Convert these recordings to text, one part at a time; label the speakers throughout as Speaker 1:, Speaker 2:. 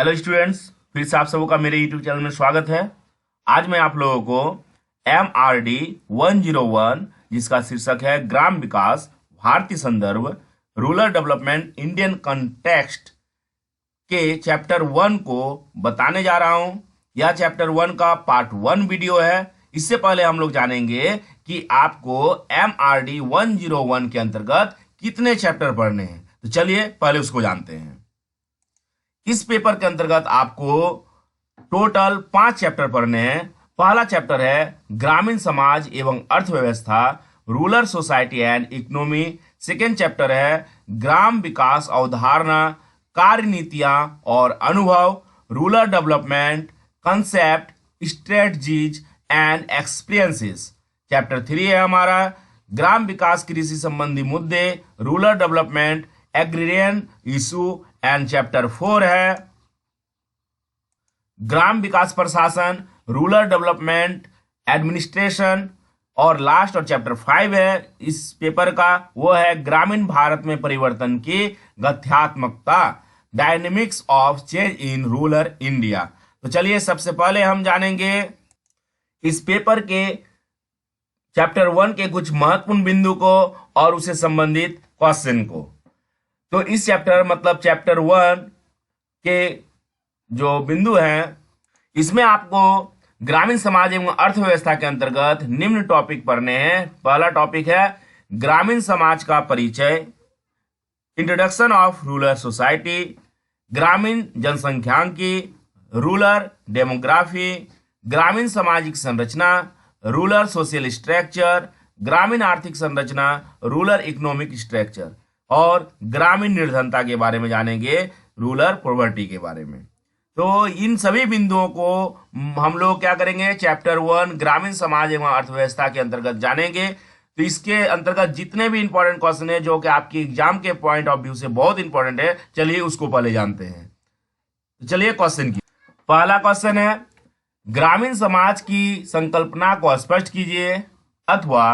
Speaker 1: Hello students, फिर से आप सबों का मेरे यूट्यूब चैनल में स्वागत है। आज मैं आप लोगों को MRD 101 जिसका शीर्षक है ग्राम विकास भारतीय संदर्भ रूरल डेवलपमेंट इंडियन कंटेक्स्ट के चैप्टर 1 को बताने जा रहा हूं। यह चैप्टर 1 का पार्ट 1 वीडियो है। इससे पहले हम लोग जानेंगे कि आपको MRD 101 के अंतर्गत कितने चैप्टर पढ़ने हैं। तो चलिए पहले उसको जानते हैं। इस पेपर के अंतर्गत आपको टोटल 5 चैप्टर पढ़ने हैं। पहला चैप्टर है ग्रामीण समाज एवं अर्थव्यवस्था rural society and economy. Second chapter है ग्राम विकास अवधारणा कार्य नीतियां और अनुभव rural development concept strategies and experiences. Chapter 3 है हमारा ग्राम विकास कृषि संबंधी मुद्दे rural development agrarian issue and chapter 4 है ग्राम विकास प्रशासन रूरल डेवलपमेंट एडमिनिस्ट्रेशन। और लास्ट और चैप्टर 5 है इस पेपर का, वो है ग्रामीण भारत में परिवर्तन की गत्यात्मकता dynamics of change in rural India. तो चलिए सबसे पहले हम जानेंगे इस पेपर के चैप्टर 1 के कुछ महत्वपूर्ण बिंदु को और उसे संबंधित क्वेश्चन को। तो इस चैप्टर 1 के जो बिंदु हैं, इसमें आपको ग्रामीण समाज एवं अर्थव्यवस्था के अंतर्गत निम्न टॉपिक पढ़ने हैं। पहला टॉपिक है ग्रामीण समाज का परिचय, इंट्रोडक्शन ऑफ रूरल सोसाइटी, ग्रामीण जनसंख्यांकी, रूरल डेमोग्राफी, ग्रामीण सामाजिक संरचना, रूरल सोशल स्ट्रक्चर, ग्रामीण आर्थिक संरचना, रूरल इकोनॉमिक स्ट्रक्चर और ग्रामीण निर्धनता के बारे में जानेंगे, रूरल पॉवर्टी के बारे में। तो इन सभी बिंदुओं को हम लोग क्या करेंगे, चैप्टर 1 ग्रामीण समाज एवं अर्थव्यवस्था के अंतर्गत जानेंगे। तो इसके अंतर्गत जितने भी इंपॉर्टेंट क्वेश्चन है जो कि आपकी एग्जाम के पॉइंट ऑफ व्यू से बहुत इंपॉर्टेंट है, चलिए उसको पहले जानते हैं। तो चलिए क्वेश्चन की पहला क्वेश्चन है ग्रामीण समाज की संकल्पना को स्पष्ट कीजिए अथवा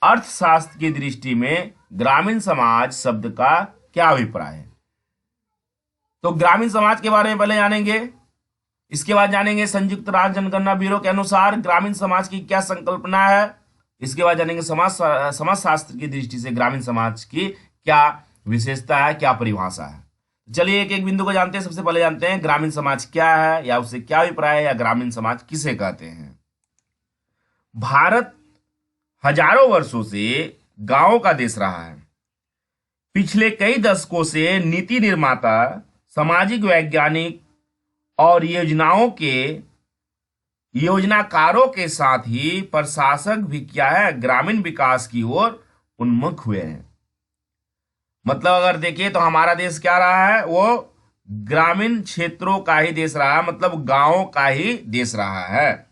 Speaker 1: अर्थशास्त्र की दृष्टि में ग्रामीण समाज शब्द का क्या अभिप्राय है। तो ग्रामीण समाज के बारे में पहले जानेंगे, इसके बाद जानेंगे संयुक्त राज्य जनगणना ब्यूरो के अनुसार ग्रामीण समाज की क्या संकल्पना है। इसके बाद जानेंगे समाजशास्त्र की दृष्टि से ग्रामीण समाज की क्या विशेषता है, क्या परिभाषा है। चलिए एक एक बिंदु को जानते हैं। सबसे पहले जानते हैं ग्रामीण समाज क्या है या उससे क्या अभिप्राय है या ग्रामीण समाज किसे कहते हैं। भारत हजारों वर्षों से गांवों का देश रहा है। पिछले कई दशकों से नीति निर्माता, सामाजिक वैज्ञानिक और योजनाकारों के साथ ही प्रशासक भी क्या है, ग्रामीण विकास की ओर उन्मुख हुए हैं। मतलब अगर देखिए तो हमारा देश क्या रहा है, वो ग्रामीण क्षेत्रों का ही देश रहा है, मतलब गांवों का ही देश रहा है।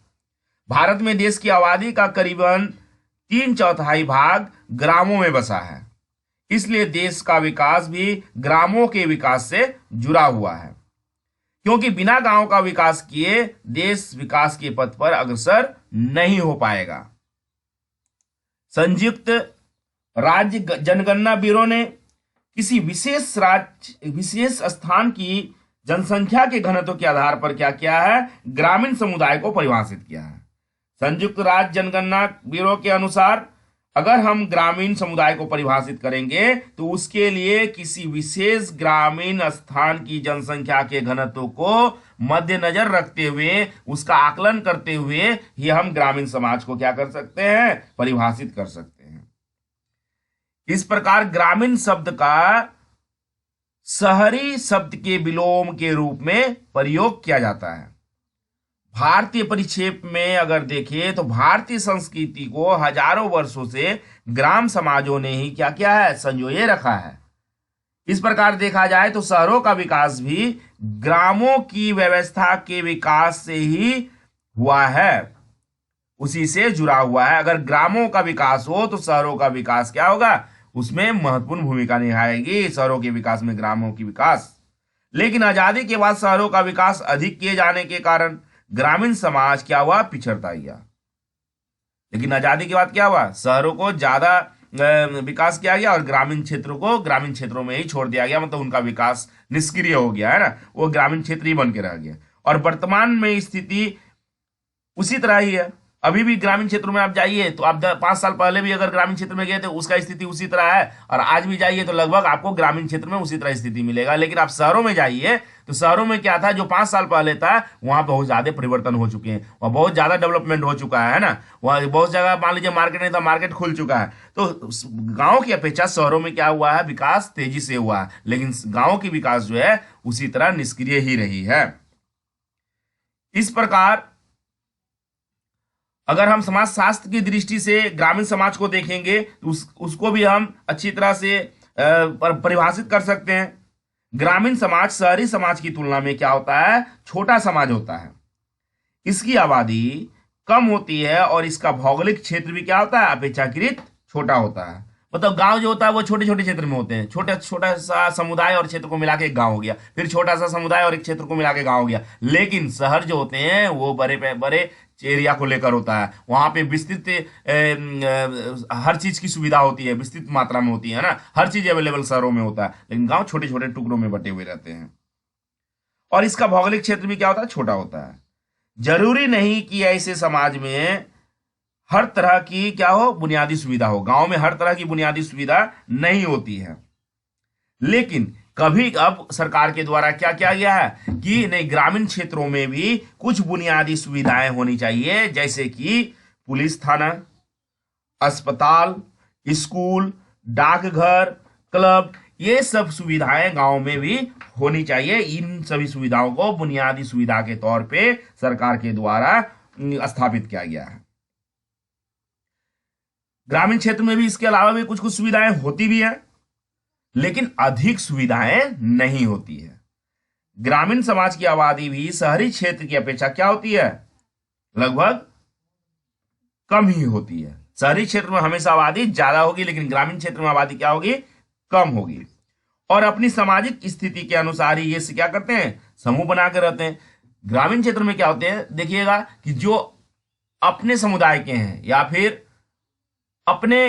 Speaker 1: भारत में देश की आबादी का करीबन 3/4 भाग ग्रामों में बसा है, इसलिए देश का विकास भी ग्रामों के विकास से जुड़ा हुआ है, क्योंकि बिना गांव का विकास किए देश विकास के पथ पर अग्रसर नहीं हो पाएगा। संयुक्त राज्य जनगणना ब्यूरो ने किसी विशेष स्थान की जनसंख्या के घनत्व के आधार पर क्या किया है, ग्रामीण समुदाय को परिभाषित किया है। संयुक्त राज्य जनगणना ब्यूरो के अनुसार अगर हम ग्रामीण समुदाय को परिभाषित करेंगे तो उसके लिए किसी विशेष ग्रामीण स्थान की जनसंख्या के घनत्व को मद्देनजर रखते हुए, उसका आकलन करते हुए ही हम ग्रामीण समाज को क्या कर सकते हैं, परिभाषित कर सकते हैं। इस प्रकार ग्रामीण शब्द का शहरी शब्द के विलोम के रूप में प्रयोग किया जाता है। भारतीय परिक्षेप में अगर देखें तो भारतीय संस्कृति को हजारों वर्षों से ग्राम समाजों ने ही क्या किया है, संजोए रखा है। इस प्रकार देखा जाए तो शहरों का विकास भी ग्रामों की व्यवस्था के विकास से ही हुआ है, उसी से जुड़ा हुआ है। अगर ग्रामों का विकास हो तो शहरों का विकास क्या होगा, उसमें महत्वपूर्ण भूमिका निभाएगी, शहरों के विकास में ग्रामों की विकास। लेकिन आजादी के बाद शहरों का विकास अधिक किए जाने के कारण ग्रामीण समाज क्या हुआ, पिछड़ता गया। लेकिन आजादी के बाद क्या हुआ, शहरों को ज्यादा विकास किया गया और ग्रामीण क्षेत्रों को ग्रामीण क्षेत्रों में ही छोड़ दिया गया, मतलब उनका विकास निष्क्रिय हो गया, है ना, वो ग्रामीण क्षेत्र ही बन के रह गया। और वर्तमान में स्थिति उसी तरह ही है। अभी भी ग्रामीण क्षेत्रों में आप जाइए तो आप 5 साल पहले भी अगर ग्रामीण क्षेत्र में गए थे उसका स्थिति उसी तरह है, और आज भी जाइए तो लगभग आपको ग्रामीण क्षेत्र में उसी तरह स्थिति मिलेगा। लेकिन आप शहरों में जाइए तो शहरों में क्या था, जो 5 साल पहले था वहां बहुत ज्यादा परिवर्तन हो चुके हैं, वहां बहुत ज्यादा डेवलपमेंट हो चुका है ना, वहां बहुत जगह मान लीजिए मार्केट नहीं था, मार्केट खुल चुका है। तो गांव की अपेक्षा शहरों में क्या हुआ है, विकास तेजी से हुआ है, लेकिन गांव की विकास जो है उसी तरह निष्क्रिय ही रही है। इस प्रकार अगर हम समाज शास्त्र की दृष्टि से ग्रामीण समाज को देखेंगे तो उसको भी हम अच्छी तरह से परिभाषित कर सकते हैं। ग्रामीण समाज शहरी समाज की तुलना में क्या होता है, छोटा समाज होता है। इसकी आबादी कम होती है और इसका भौगोलिक क्षेत्र भी क्या होता है, अपेक्षाकृत छोटा होता है। मतलब गांव जो होता है वो छोटे छोटे क्षेत्र में होते हैं, छोटा छोटा सा समुदाय और क्षेत्र को मिला के एक गांव हो गया, फिर छोटा सा समुदाय और एक क्षेत्र को मिला के गांव हो गया। लेकिन शहर जो होते हैं वो बड़े बड़े एरिया को लेकर होता है, वहां पे विस्तृत हर चीज की सुविधा होती है, विस्तृत मात्रा में होती है ना, हर चीज अवेलेबल शहरों में होता है, लेकिन गांव छोटे छोटे टुकड़ों में बटे हुए रहते हैं। और इसका भौगोलिक क्षेत्र भी क्या होता है, छोटा होता है। जरूरी नहीं कि ऐसे समाज में हर तरह की क्या हो, बुनियादी सुविधा हो। गांव में हर तरह की बुनियादी सुविधा नहीं होती है, लेकिन कभी अब सरकार के द्वारा क्या किया गया है कि नहीं, ग्रामीण क्षेत्रों में भी कुछ बुनियादी सुविधाएं होनी चाहिए, जैसे कि पुलिस थाना, अस्पताल, स्कूल, डाकघर, क्लब, ये सब सुविधाएं गांव में भी होनी चाहिए। इन सभी सुविधाओं को बुनियादी सुविधा के तौर पे सरकार के द्वारा स्थापित किया गया है। ग्रामीण क्षेत्र में भी इसके अलावा भी कुछ कुछ सुविधाएं होती भी हैं, लेकिन अधिक सुविधाएं नहीं होती है। ग्रामीण समाज की आबादी भी शहरी क्षेत्र की अपेक्षा क्या होती है, लगभग कम ही होती है। शहरी क्षेत्र में हमेशा आबादी ज्यादा होगी, लेकिन ग्रामीण क्षेत्र में आबादी क्या होगी, कम होगी। और अपनी सामाजिक स्थिति के अनुसार ही ये क्या करते हैं, समूह बनाकर रहते हैं। ग्रामीण क्षेत्र में क्या होते हैं, देखिएगा कि जो अपने समुदाय के हैं या फिर अपने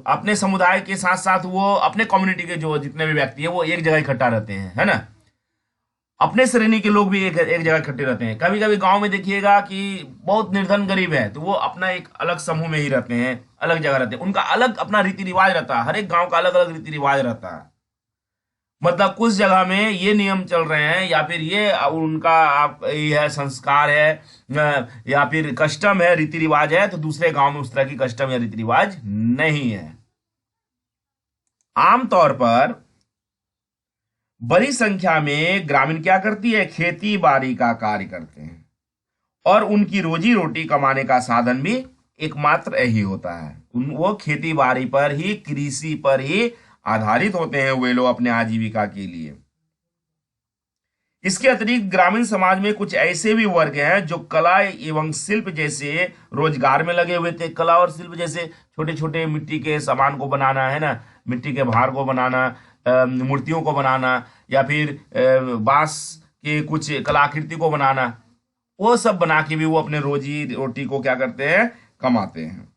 Speaker 1: अपने समुदाय के साथ साथ वो अपने कम्युनिटी के जो जितने भी व्यक्ति हैं वो एक जगह इकट्ठा रहते हैं, है ना। अपने श्रेणी के लोग भी एक जगह इकट्ठे रहते हैं। कभी कभी गांव में देखिएगा कि बहुत निर्धन गरीब है तो वो अपना एक अलग समूह में ही रहते हैं, अलग जगह रहते हैं, उनका अलग अपना रीति रिवाज रहता है। हर एक गांव का अलग अलग रीति रिवाज रहता है। मतलब कुछ जगह में ये नियम चल रहे हैं या फिर ये उनका ये है संस्कार है या फिर कस्टम है, रीति रिवाज है, तो दूसरे गांव में उस तरह की कस्टम या रीति रिवाज नहीं है। आमतौर पर बड़ी संख्या में ग्रामीण क्या करती है, खेती बाड़ी का कार्य करते हैं और उनकी रोजी रोटी कमाने का साधन भी एकमात्र यही होता है। वो खेती बाड़ी पर ही, कृषि पर ही आधारित होते हैं वे लोग अपने आजीविका के लिए। इसके अतिरिक्त ग्रामीण समाज में कुछ ऐसे भी वर्ग हैं जो कला एवं शिल्प जैसे रोजगार में लगे हुए थे। कला और शिल्प जैसे छोटे छोटे मिट्टी के सामान को बनाना, है ना, मिट्टी के भार को बनाना, मूर्तियों को बनाना या फिर बांस के कुछ कलाकृति को बनाना, वो सब बना के भी वो अपने रोजी रोटी को क्या करते हैं, कमाते हैं।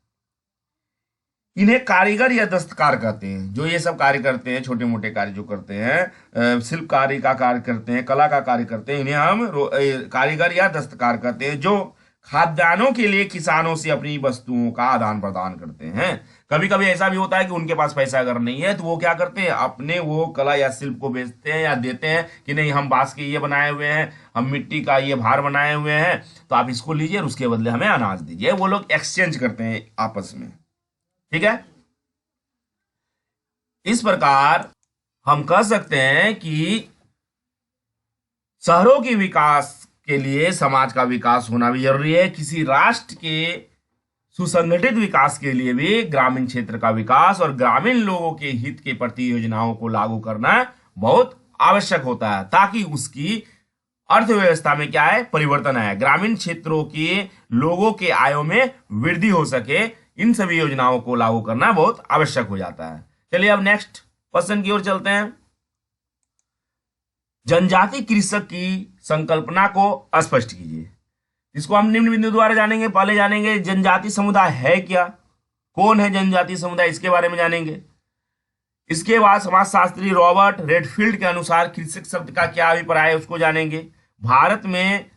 Speaker 1: इन्हें कारीगर या दस्तकार कहते हैं। जो ये सब कार्य करते हैं, छोटे मोटे कार्य जो करते हैं, शिल्प कार्य का कार्य करते हैं, कला का कार्य करते हैं, इन्हें हम कारीगर या दस्तकार कहते हैं। जो खाद्यान्नों के लिए किसानों से अपनी वस्तुओं का आदान प्रदान करते हैं। कभी कभी ऐसा भी होता है कि उनके पास पैसा अगर नहीं है तो वो क्या करते हैं, अपने वो कला या शिल्प को बेचते हैं या देते हैं कि नहीं, हम बांस के ये बनाए हुए हैं, हम मिट्टी का ये भार बनाए हुए हैं, तो आप इसको लीजिए और उसके बदले हमें अनाज दीजिए। वो लोग एक्सचेंज करते हैं आपस में, ठीक है। इस प्रकार हम कह सकते हैं कि शहरों के विकास के लिए समाज का विकास होना भी जरूरी है। किसी राष्ट्र के सुसंगठित विकास के लिए भी ग्रामीण क्षेत्र का विकास और ग्रामीण लोगों के हित के प्रति योजनाओं को लागू करना बहुत आवश्यक होता है, ताकि उसकी अर्थव्यवस्था में क्या है, परिवर्तन आए, ग्रामीण क्षेत्रों के लोगों के आयों में वृद्धि हो सके। इन सभी योजनाओं को लागू करना बहुत आवश्यक हो जाता है। चलिए अब नेक्स्ट क्वेश्चन की ओर चलते हैं। जनजाति कृषक की संकल्पना को स्पष्ट कीजिए। इसको हम निम्न बिंदु द्वारा जानेंगे। पहले जानेंगे जनजाति समुदाय है क्या, कौन है जनजातीय समुदाय, इसके बारे में जानेंगे। इसके बाद समाजशास्त्री रॉबर्ट रेडफील्ड के अनुसार कृषक शब्द का क्या अभिप्राय है उसको जानेंगे। भारत में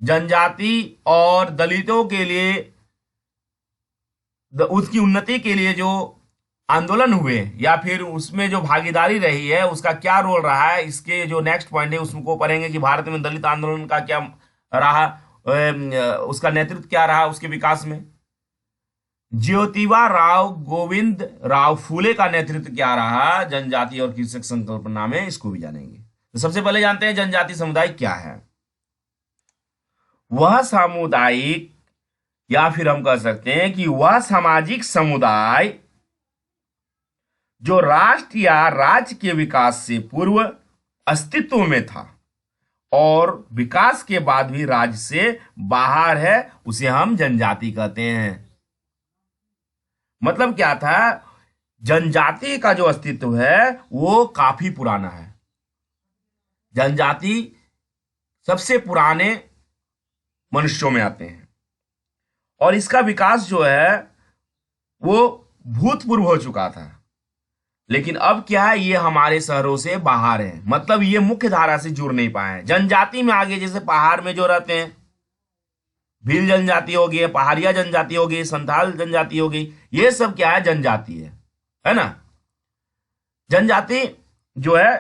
Speaker 1: जनजाति और दलितों के लिए उसकी उन्नति के लिए जो आंदोलन हुए या फिर उसमें जो भागीदारी रही है उसका क्या रोल रहा है, इसके जो नेक्स्ट पॉइंट है उसको पढ़ेंगे कि भारत में दलित आंदोलन का क्या रहा, उसका नेतृत्व क्या रहा उसके विकास में। ज्योतिबा राव गोविंद राव फूले का नेतृत्व क्या रहा जनजाति और कृषक संकल्पना में, इसको भी जानेंगे। तो सबसे पहले जानते हैं जनजाति समुदाय क्या है। वह सामुदायिक या फिर हम कह सकते हैं कि वह सामाजिक समुदाय जो राष्ट्र या राज्य के विकास से पूर्व अस्तित्व में था और विकास के बाद भी राज्य से बाहर है, उसे हम जनजाति कहते हैं। मतलब क्या था, जनजाति का जो अस्तित्व है वो काफी पुराना है। जनजाति सबसे पुराने मनुष्यों में आते हैं और इसका विकास जो है वो भूतपूर्व हो चुका था, लेकिन अब क्या है, ये हमारे शहरों से बाहर है, मतलब ये मुख्य धारा से जुड़ नहीं पाए। जनजाति में आगे जैसे पहाड़ में जो रहते हैं, भील जनजाति हो गई, पहाड़िया जनजाति हो गई, संथाल जनजाति हो गई, ये सब क्या है, जनजाति है ना। जनजाति जो है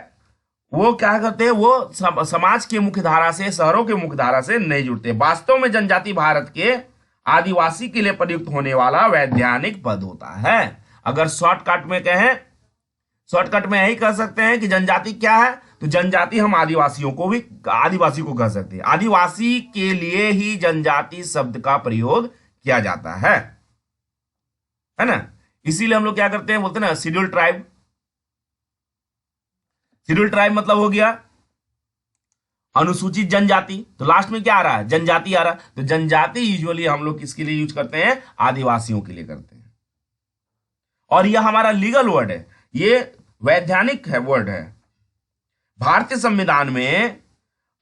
Speaker 1: वो क्या करते हैं, वो समाज के मुख्य धारा से, शहरों के मुख्य धारा से नहीं जुड़ते। वास्तव में जनजाति भारत के आदिवासी के लिए प्रयुक्त होने वाला वैधानिक पद होता है। अगर शॉर्टकट में कहें, शॉर्टकट में यही कह सकते हैं कि जनजाति क्या है, तो जनजाति हम आदिवासी को कह सकते हैं। आदिवासी के लिए ही जनजाति शब्द का प्रयोग किया जाता है ना। इसीलिए हम लोग क्या करते हैं, बोलते हैं ना शेड्यूल ट्राइब। शेड्यूल ट्राइब मतलब हो गया अनुसूचित जनजाति, तो लास्ट में क्या आ रहा है, जनजाति आ रहा है। तो जनजाति यूजुअली हम लोग किसके लिए यूज करते हैं, आदिवासियों के लिए करते हैं। और यह हमारा लीगल वर्ड है, ये वैधानिक है वर्ड है। भारतीय संविधान में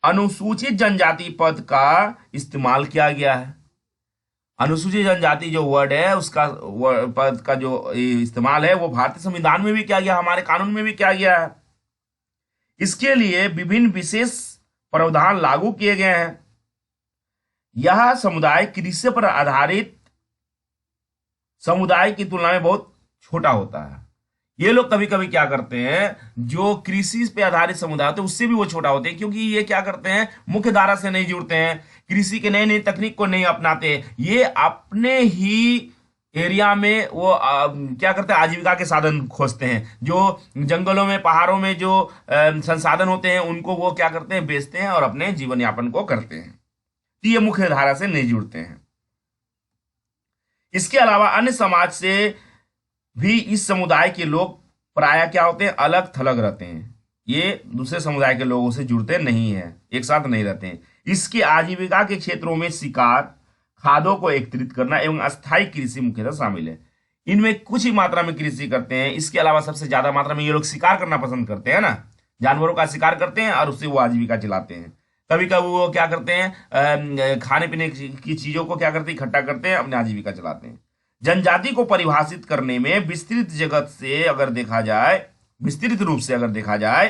Speaker 1: अनुसूचित जनजाति पद का इस्तेमाल किया गया है। अनुसूचित जनजाति जो वर्ड है उसका पद का जो इस्तेमाल है वो भारतीय संविधान में भी किया गया, हमारे कानून में भी किया गया है। इसके लिए विभिन्न विशेष प्रावधान लागू किए गए हैं। यह समुदाय कृषि पर आधारित समुदाय की तुलना में बहुत छोटा होता है। ये लोग कभी कभी क्या करते हैं, जो कृषि पे आधारित समुदाय होते हैं उससे भी वो छोटा होते हैं, क्योंकि ये क्या करते हैं, मुख्य धारा से नहीं जुड़ते हैं, कृषि के नई नई तकनीक को नहीं अपनाते। ये अपने ही एरिया में वो क्या करते हैं, आजीविका के साधन खोजते हैं। जो जंगलों में, पहाड़ों में जो संसाधन होते हैं उनको वो क्या करते हैं, बेचते हैं और अपने जीवन यापन को करते हैं। तो ये मुख्य धारा से नहीं जुड़ते हैं। इसके अलावा अन्य समाज से भी इस समुदाय के लोग प्रायः क्या होते हैं, अलग थलग रहते हैं। ये दूसरे समुदाय के लोगों से जुड़ते नहीं हैं, एक साथ नहीं रहते हैं। इसकी आजीविका के क्षेत्रों में शिकार, खादों को एकत्रित करना एवं अस्थायी कृषि मुख्यतः शामिल है। इनमें कुछ ही मात्रा में कृषि करते हैं। इसके अलावा सबसे ज्यादा मात्रा में ये लोग शिकार करना पसंद करते हैं ना, जानवरों का शिकार करते हैं और उससे वो आजीविका चलाते हैं। कभी कभी वो क्या करते हैं, खाने पीने की चीजों को क्या करते हैं, इकट्ठा करते हैं, अपनी आजीविका चलाते हैं। जनजाति को परिभाषित करने में विस्तृत जगत से अगर देखा जाए, विस्तृत रूप से अगर देखा जाए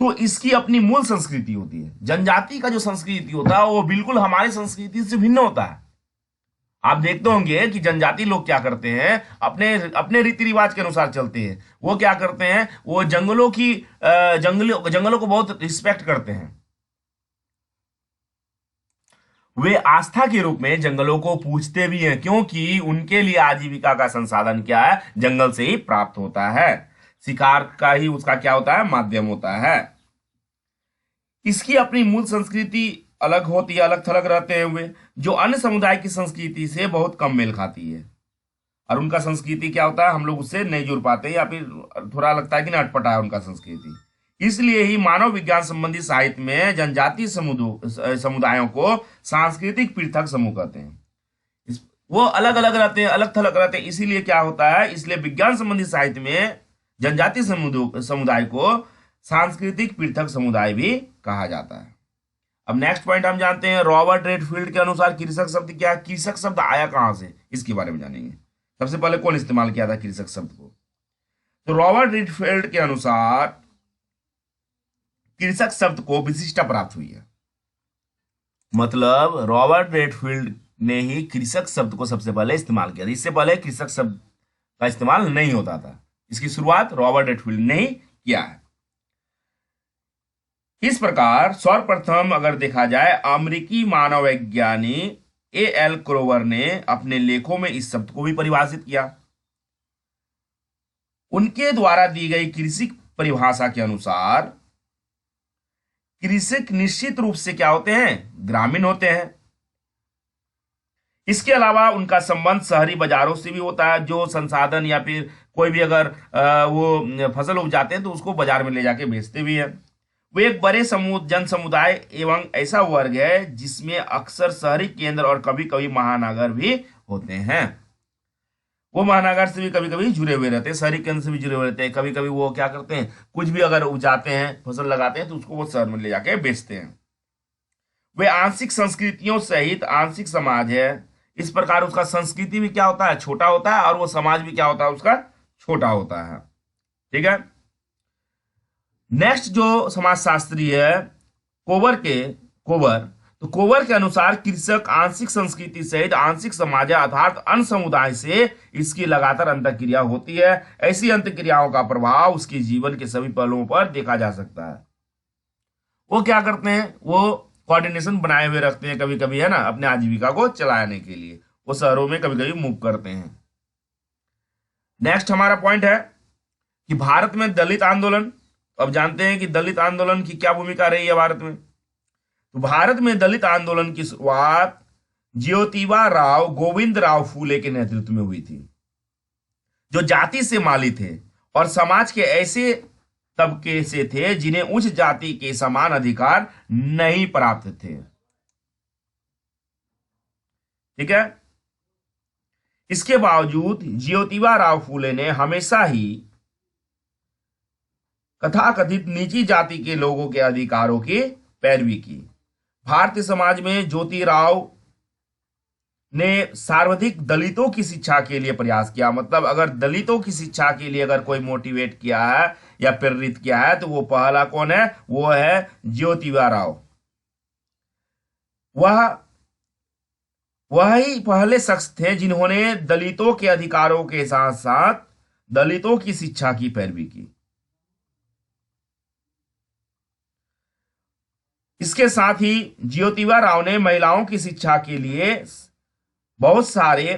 Speaker 1: तो इसकी अपनी मूल संस्कृति होती है। जनजाति का जो संस्कृति होता है वो बिल्कुल हमारी संस्कृति से भिन्न होता है। आप देखते होंगे कि जनजाति लोग क्या करते हैं, अपने रीति रिवाज के अनुसार चलते हैं। वो क्या करते हैं, वो जंगलों को बहुत रिस्पेक्ट करते हैं। वे आस्था के रूप में जंगलों को पूजते भी हैं, क्योंकि उनके लिए आजीविका का संसाधन क्या है, जंगल से ही प्राप्त होता है। शिकार का ही उसका क्या होता है, माध्यम होता है। इसकी अपनी मूल संस्कृति अलग होती है, अलग थलग रहते हुए, जो अन्य समुदाय की संस्कृति से बहुत कम मेल खाती है। और उनका संस्कृति क्या होता है, हम लोग उससे नहीं जुड़ पाते या फिर थोड़ा लगता है कि ना अटपटा है उनका संस्कृति। इसलिए ही मानव विज्ञान संबंधी साहित्य में जनजातीय समुदायों को सांस्कृतिक पृथक समूह कहते हैं। वो अलग अलग रहते हैं, अलग थलग रहते हैं। इसीलिए क्या होता है, इसलिए विज्ञान संबंधी साहित्य में जनजातीय समुदाय को सांस्कृतिक पृथक समुदाय भी कहा जाता है। अब नेक्स्ट पॉइंट हम जानते हैं, रॉबर्ट रेडफील्ड के अनुसार कृषक शब्द क्या है। कृषक शब्द आया कहां से, इसके बारे में जानेंगे। सबसे पहले कौन इस्तेमाल किया था कृषक शब्द को? तो रॉबर्ट रीडफील्ड के अनुसार कृषक शब्द को विशिष्टता प्राप्त हुई है। मतलब रॉबर्ट रेडफील्ड ने ही कृषक शब्द को सबसे पहले इस्तेमाल किया था। इससे पहले कृषक शब्द का इस्तेमाल नहीं होता था। इसकी शुरुआत रॉबर्ट रेडफील्ड ने ही किया है। इस प्रकार सर्वप्रथम अगर देखा जाए, अमेरिकी मानव वैज्ञानी A.L. क्रोवर ने अपने लेखों में इस शब्द को भी परिभाषित किया। उनके द्वारा दी गई कृषि परिभाषा के अनुसार कृषक निश्चित रूप से क्या होते हैं? ग्रामीण होते हैं। इसके अलावा उनका संबंध शहरी बाजारों से भी होता है, जो संसाधन या फिर कोई भी अगर वो फसल उपजाते हैं तो उसको बाजार में ले जाके बेचते भी हैं। वो एक बड़े जन समुदाय एवं ऐसा वर्ग है जिसमें अक्सर शहरी केंद्र और कभी कभी महानगर भी होते हैं। वो महानगर से भी कभी कभी जुड़े हुए रहते हैं, शहरी केंद्र से भी जुड़े हुए रहते हैं। कभी कभी वो क्या करते हैं, कुछ भी अगर उपजाते हैं, फसल लगाते हैं तो उसको वो शहर में ले जाके बेचते हैं। वे आंशिक संस्कृतियों सहित आंशिक समाज है। इस प्रकार उसका संस्कृति भी क्या होता है? छोटा होता है, और वो समाज भी क्या होता है? उसका छोटा होता है। ठीक है। नेक्स्ट जो समाजशास्त्री है कोवर, तो कोवर के अनुसार कृषक आंशिक संस्कृति सहित आंशिक समाज है, अर्थात अन्य समुदाय से इसकी लगातार अंतःक्रिया होती है। ऐसी अंतःक्रियाओं का प्रभाव उसके जीवन के सभी पहलुओं पर देखा जा सकता है। वो क्या करते हैं? वो कोऑर्डिनेशन बनाए हुए रखते हैं कभी कभी, है ना, अपने आजीविका को चलाने के लिए। वो शहरों में कभी कभी मूव करते हैं। नेक्स्ट हमारा पॉइंट है कि भारत में दलित आंदोलन। अब जानते हैं कि दलित आंदोलन की क्या भूमिका रही है भारत में। तो भारत में दलित आंदोलन की शुरुआत ज्योतिबा राव गोविंद राव फूले के नेतृत्व में हुई थी, जो जाति से माली थे और समाज के ऐसे तबके से थे जिन्हें उच्च जाति के समान अधिकार नहीं प्राप्त थे। ठीक है। इसके बावजूद ज्योतिबा राव फूले ने हमेशा ही तथाकथित निजी जाति के लोगों के अधिकारों की पैरवी की। भारतीय समाज में ज्योतिराव ने सर्वाधिक दलितों की शिक्षा के लिए प्रयास किया। मतलब अगर दलितों की शिक्षा के लिए अगर कोई मोटिवेट किया है या प्रेरित किया है तो वो पहला कौन है? वो है ज्योतिबा राव। वह ही पहले शख्स थे जिन्होंने दलितों के अधिकारों के साथ साथ दलितों की शिक्षा की पैरवी की। इसके साथ ही ज्योतिबा राव ने महिलाओं की शिक्षा के लिए बहुत सारे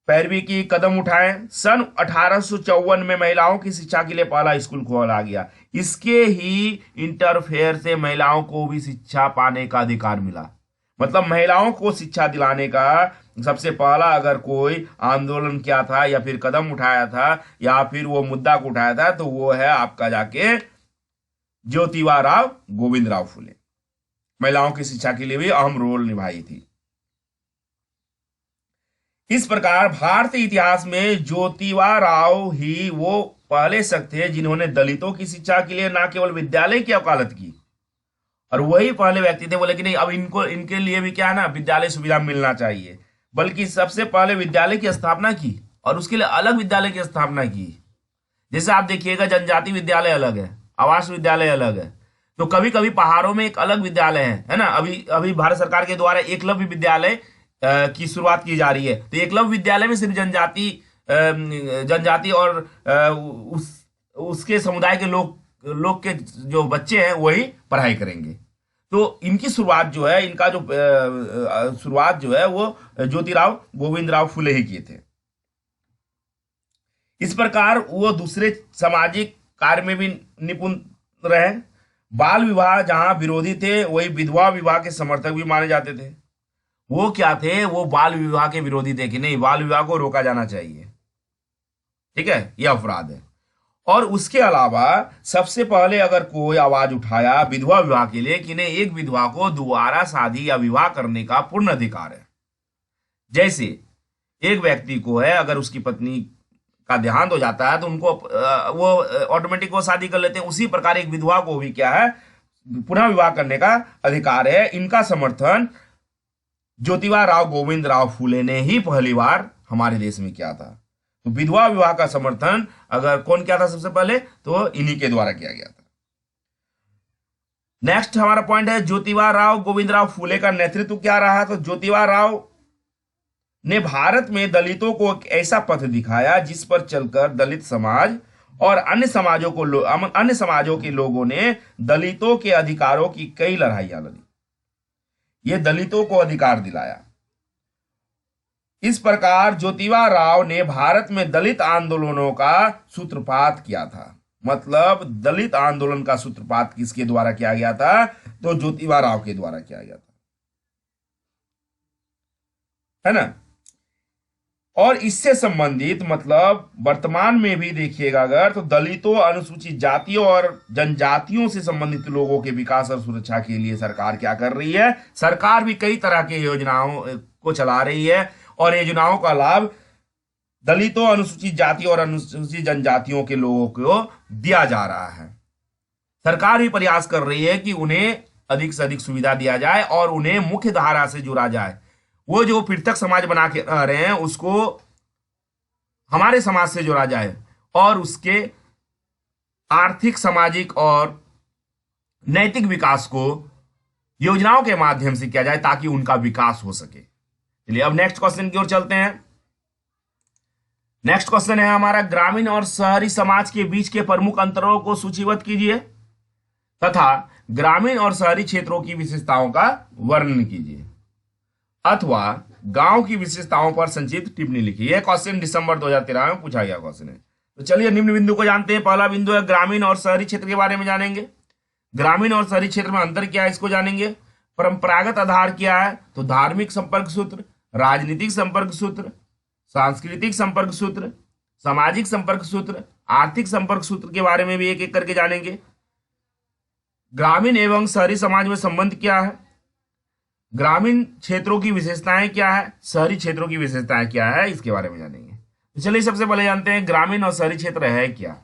Speaker 1: पैरवी की कदम उठाए। सन 1854 में महिलाओं की शिक्षा के लिए पहला स्कूल खोला गया। इसके ही इंटरफेयर से महिलाओं को भी शिक्षा पाने का अधिकार मिला। मतलब महिलाओं को शिक्षा दिलाने का सबसे पहला अगर कोई आंदोलन किया था या फिर कदम उठाया था या फिर वो मुद्दा को उठाया था तो वो है आपका जाके ज्योतिबा राव गोविंद राव फूले। महिलाओं की शिक्षा के लिए भी अहम रोल निभाई थी। इस प्रकार भारतीय इतिहास में ज्योतिबा राव ही वो पहले शख्स थे जिन्होंने दलितों की शिक्षा के लिए न केवल विद्यालय की वकालत की, और वही पहले व्यक्ति थे बोले कि नहीं अब इनके लिए भी क्या है ना, विद्यालय सुविधा मिलना चाहिए। बल्कि सबसे पहले विद्यालय की स्थापना की और उसके लिए अलग विद्यालय की स्थापना की। जैसे आप देखिएगा जनजाति विद्यालय अलग है, आवास विद्यालय अलग है। तो कभी कभी पहाड़ों में एक अलग विद्यालय है ना। अभी भारत सरकार के द्वारा एकलव्य विद्यालय की शुरुआत की जा रही है। तो एकलव्य विद्यालय में सिर्फ जनजाति और उसके समुदाय के लोग के जो बच्चे हैं वही पढ़ाई करेंगे। तो इनकी शुरुआत जो है, इनका जो शुरुआत जो है वो ज्योतिराव गोविंद राव फूले ही किए थे। इस प्रकार वो दूसरे सामाजिक कार्य में भी निपुण रहे। बाल विवाह जहां विरोधी थे वही विधवा विवाह के समर्थक भी माने जाते थे। वो क्या थे? वो बाल विवाह के विरोधी थे कि नहीं, बाल विवाह को रोका जाना चाहिए। ठीक है, यह अपराध है। और उसके अलावा सबसे पहले अगर कोई आवाज उठाया विधवा विवाह के लिए कि नहीं, एक विधवा को दोबारा शादी या विवाह करने का पूर्ण अधिकार है। जैसे एक व्यक्ति को है, अगर उसकी पत्नी का देहांत हो जाता है तो उनको वो ऑटोमेटिक वो शादी कर लेते हैं। उसी प्रकार एक विधवा को भी क्या है, पुनः विवाह करने का अधिकार है। इनका समर्थन ज्योतिबा राव गोविंद राव फूले ने ही पहली बार हमारे देश में किया था। तो विधवा विवाह का समर्थन अगर कौन किया था सबसे पहले, तो इन्हीं के द्वारा किया गया था। नेक्स्ट हमारा पॉइंट है ज्योतिबा राव गोविंदराव फूले का नेतृत्व क्या रहा। तो ज्योतिबा राव ने भारत में दलितों को एक ऐसा पथ दिखाया जिस पर चलकर दलित समाज और अन्य समाजों के लोगों ने दलितों के अधिकारों की कई लड़ाइयां लड़ी। ये दलितों को अधिकार दिलाया। इस प्रकार ज्योतिबा राव ने भारत में दलित आंदोलनों का सूत्रपात किया था। मतलब दलित आंदोलन का सूत्रपात किसके द्वारा किया गया था, तो ज्योतिबा राव के द्वारा किया गया था, है ना। और इससे संबंधित मतलब वर्तमान में भी देखिएगा अगर, तो दलितों, अनुसूचित जातियों और जनजातियों से संबंधित लोगों के विकास और सुरक्षा के लिए सरकार क्या कर रही है, सरकार भी कई तरह की योजनाओं को चला रही है और योजनाओं का लाभ दलितों, अनुसूचित जाति और अनुसूचित जनजातियों के लोगों को दिया जा रहा है। सरकार भी प्रयास कर रही है कि उन्हें अधिक से अधिक सुविधा दिया जाए और उन्हें मुख्य धारा से जुड़ा जाए। वो जो पृथक समाज बना के रह रहे हैं उसको हमारे समाज से जोड़ा जाए और उसके आर्थिक, सामाजिक और नैतिक विकास को योजनाओं के माध्यम से किया जाए ताकि उनका विकास हो सके। चलिए अब नेक्स्ट क्वेश्चन की ओर चलते हैं। नेक्स्ट क्वेश्चन है हमारा, ग्रामीण और शहरी समाज के बीच के प्रमुख अंतरों को सूचीबद्ध कीजिए तथा ग्रामीण और शहरी क्षेत्रों की विशेषताओं का वर्णन कीजिए अथवा गांव की विशेषताओं पर संक्षिप्त टिप्पणी लिखिए। यह क्वेश्चन दिसंबर 2013 में पूछा गया क्वेश्चन है। तो चलिए निम्न बिंदु को जानते हैं। पहला बिंदु है ग्रामीण और शहरी क्षेत्र के बारे में जानेंगे। ग्रामीण और शहरी क्षेत्र में अंतर क्या है इसको जानेंगे। परंपरागत आधार क्या है, तो धार्मिक संपर्क सूत्र, राजनीतिक संपर्क सूत्र, सांस्कृतिक संपर्क सूत्र, सामाजिक संपर्क सूत्र, आर्थिक संपर्क सूत्र के बारे में भी एक एक करके जानेंगे। ग्रामीण एवं शहरी समाज में संबंध क्या है, ग्रामीण क्षेत्रों की विशेषताएं क्या है, शहरी क्षेत्रों की विशेषताएं क्या है, इसके बारे में जानेंगे। तो चलिए सबसे पहले जानते हैं ग्रामीण और शहरी क्षेत्र है क्या।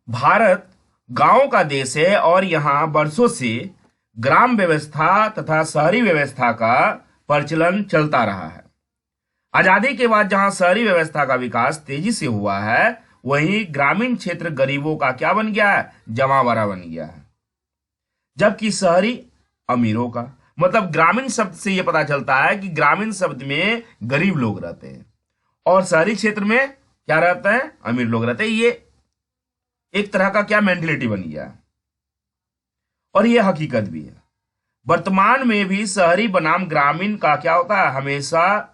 Speaker 1: भारत गांवों का देश है और यहां वर्षों से ग्राम व्यवस्था तथा शहरी व्यवस्था का प्रचलन चलता रहा है। आजादी के बाद जहां शहरी व्यवस्था का विकास तेजी से हुआ है वहीं ग्रामीण क्षेत्र गरीबों का क्या बन गया है, जमावड़ा बन गया है। जबकि शहरी अमीरों का, मतलब ग्रामीण शब्द से यह पता चलता है कि ग्रामीण शब्द में गरीब लोग रहते हैं और शहरी क्षेत्र में क्या रहता है, अमीर लोग रहते हैं। ये एक तरह का क्या मेंटेलिटी बन गया है और यह हकीकत भी है। वर्तमान में भी शहरी बनाम ग्रामीण का क्या होता है, हमेशा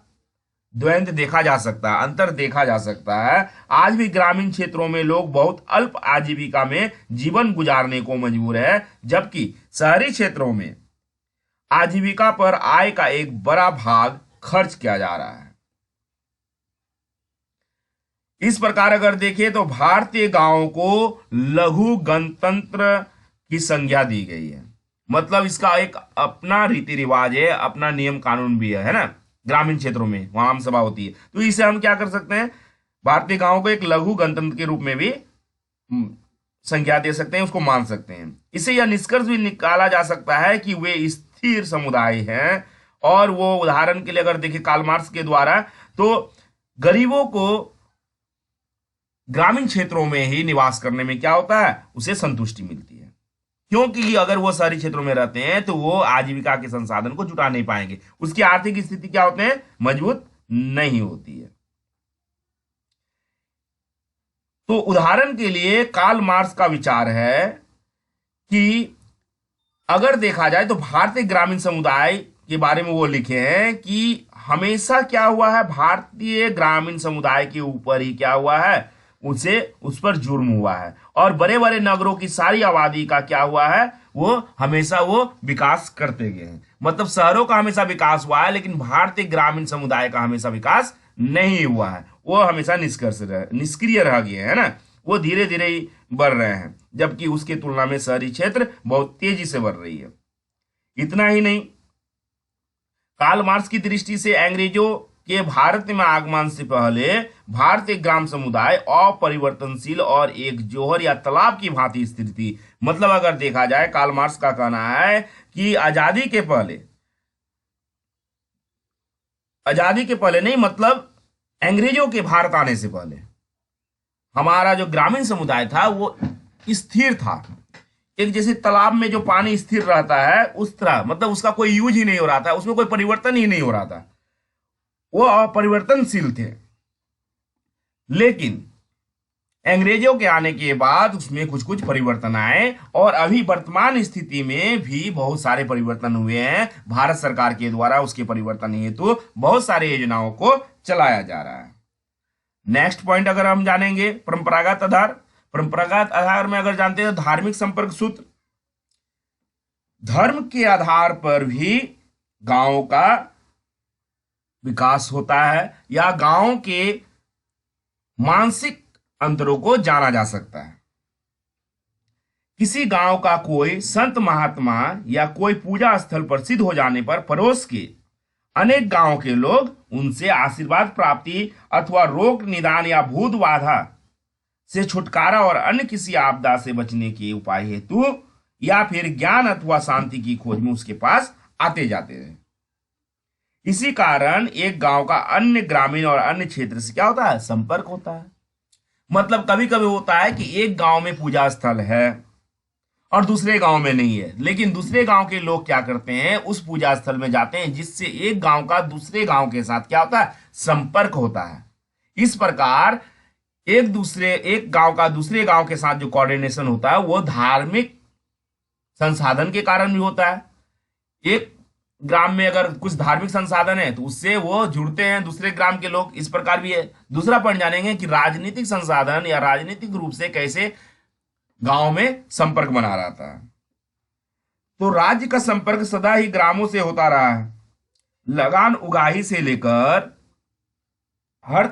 Speaker 1: द्वंद्व देखा जा सकता है, अंतर देखा जा सकता है। आज भी ग्रामीण क्षेत्रों में लोग बहुत अल्प आजीविका में जीवन गुजारने को मजबूर है, जबकि शहरी क्षेत्रों में आजीविका पर आय का एक बड़ा भाग खर्च किया जा रहा है। इस प्रकार अगर देखें तो भारतीय गांवों को लघु गणतंत्र की संज्ञा दी गई है। मतलब इसका एक अपना रीति रिवाज है, अपना नियम कानून भी है ना। ग्रामीण क्षेत्रों में वहां आम सभा होती है, तो इसे हम क्या कर सकते हैं, भारतीय गांवों को एक लघु गणतंत्र के रूप में भी संज्ञा दे सकते हैं, उसको मान सकते हैं। इससे यह निष्कर्ष भी निकाला जा सकता है कि वे स्थिर समुदाय हैं। और वो उदाहरण के लिए अगर देखें कार्ल मार्क्स के द्वारा, तो गरीबों को ग्रामीण क्षेत्रों में ही निवास करने में क्या होता है, उसे संतुष्टि मिलती है, क्योंकि अगर वो शहरी क्षेत्रों में रहते हैं तो वो आजीविका के संसाधन को जुटा नहीं पाएंगे, उसकी आर्थिक स्थिति क्या होते हैं, मजबूत नहीं होती है। तो उदाहरण के लिए कार्ल मार्क्स का विचार है कि अगर देखा जाए तो भारतीय ग्रामीण समुदाय के बारे में वो लिखे हैं कि हमेशा क्या हुआ है, भारतीय ग्रामीण समुदाय के ऊपर ही क्या हुआ है, उस पर जुर्म हुआ है। और बड़े बड़े नगरों की सारी आबादी का क्या हुआ है, वो हमेशा वो विकास करते गए हैं। मतलब शहरों का हमेशा विकास हुआ है लेकिन भारतीय ग्रामीण समुदाय का हमेशा विकास नहीं हुआ है, वो हमेशा निष्क्रिय रह गए हैं ना, वो धीरे धीरे ही बढ़ रहे हैं, जबकि उसके तुलना में शहरी क्षेत्र बहुत तेजी से बढ़ रही है। इतना ही नहीं, कार्ल मार्क्स की दृष्टि से अंग्रेजों के भारत में आगमन से पहले भारतीय ग्राम समुदाय अपरिवर्तनशील और एक जोहर या तालाब की भांति स्थिर थी। मतलब अगर देखा जाए, कार्ल मार्क्स का कहना है कि आजादी के पहले आजादी के पहले नहीं, मतलब अंग्रेजों के भारत आने से पहले हमारा जो ग्रामीण समुदाय था वो स्थिर था। एक जैसे तालाब में जो पानी स्थिर रहता है उस तरह, मतलब उसका कोई यूज ही नहीं हो रहा था, उसमें कोई परिवर्तन ही नहीं हो रहा था, वो अपरिवर्तनशील थे। लेकिन अंग्रेजों के आने के बाद उसमें कुछ कुछ परिवर्तन आए और अभी वर्तमान स्थिति में भी बहुत सारे परिवर्तन हुए हैं। भारत सरकार के द्वारा उसके परिवर्तन हेतु बहुत सारी योजनाओं को चलाया जा रहा है। नेक्स्ट पॉइंट अगर हम जानेंगे, परंपरागत आधार। परंपरागत आधार में अगर जानते हैं धार्मिक संपर्क सूत्र, धर्म के आधार पर भी गांव का विकास होता है या गांव के मानसिक अंतरों को जाना जा सकता है। किसी गांव का कोई संत महात्मा या कोई पूजा स्थल प्रसिद्ध हो जाने पर पड़ोस के अनेक गांवों के लोग उनसे आशीर्वाद प्राप्ति अथवा रोग निदान या भूत बाधा से छुटकारा और अन्य किसी आपदा से बचने के उपाय हेतु या फिर ज्ञान अथवा शांति की खोज में उसके पास आते जाते रहे। इसी कारण एक गांव का अन्य ग्रामीण और अन्य क्षेत्र से क्या होता है, संपर्क होता है। मतलब कभी कभी होता है कि एक गांव में पूजा स्थल है और दूसरे गांव में नहीं है, लेकिन दूसरे गांव के लोग क्या करते हैं, उस पूजा स्थल में जाते हैं, जिससे एक गांव का दूसरे गांव के साथ क्या होता है, संपर्क होता है। इस प्रकार एक गांव का दूसरे गांव के साथ जो कोऑर्डिनेशन होता है वो धार्मिक संसाधन के कारण भी होता है। एक ग्राम में अगर कुछ धार्मिक संसाधन है तो उससे वो जुड़ते हैं दूसरे ग्राम के लोग, इस प्रकार भी है। दूसरा पॉइंट जानेंगे कि राजनीतिक संसाधन या राजनीतिक रूप से कैसे गांव में संपर्क बना रहता है। तो राज्य का संपर्क सदा ही ग्रामों से होता रहा है। लगान उगाही से लेकर हर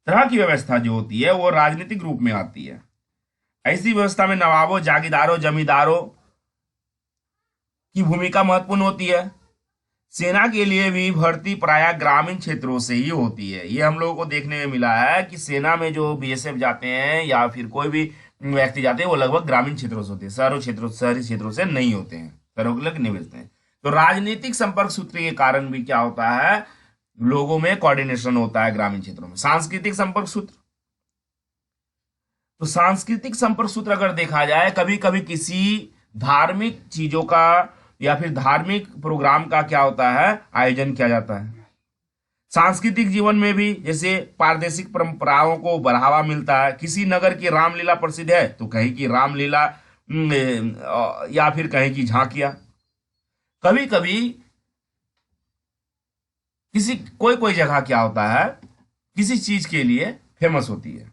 Speaker 1: तरह की व्यवस्था जो होती है वो राजनीतिक रूप में आती है। ऐसी व्यवस्था में नवाबों, जागीरदारों, जमींदारों की भूमिका महत्वपूर्ण होती है। सेना के लिए भी भर्ती प्रायः ग्रामीण क्षेत्रों से ही होती है। ये हम लोगों को देखने में मिला है कि सेना में जो बीएसएफ जाते हैं या फिर कोई भी व्यक्ति जाते हैं वो लगभग ग्रामीण क्षेत्रों से होते हैं, शहरी क्षेत्रों से नहीं होते हैं, शहरों के लोग नहीं भेजते हैं। तो राजनीतिक संपर्क सूत्र के कारण भी क्या होता है, लोगों में कोऑर्डिनेशन होता है ग्रामीण क्षेत्रों में। सांस्कृतिक संपर्क सूत्र, तो सांस्कृतिक संपर्क सूत्र अगर देखा जाए, कभी कभी किसी धार्मिक चीजों का या फिर धार्मिक प्रोग्राम का क्या होता है, आयोजन किया जाता है। सांस्कृतिक जीवन में भी जैसे पारदेशिक परंपराओं को बढ़ावा मिलता है। किसी नगर की रामलीला प्रसिद्ध है तो कहीं की रामलीला या फिर कहीं की झांकियां। कभी कभी किसी कोई जगह क्या होता है, किसी चीज के लिए फेमस होती है।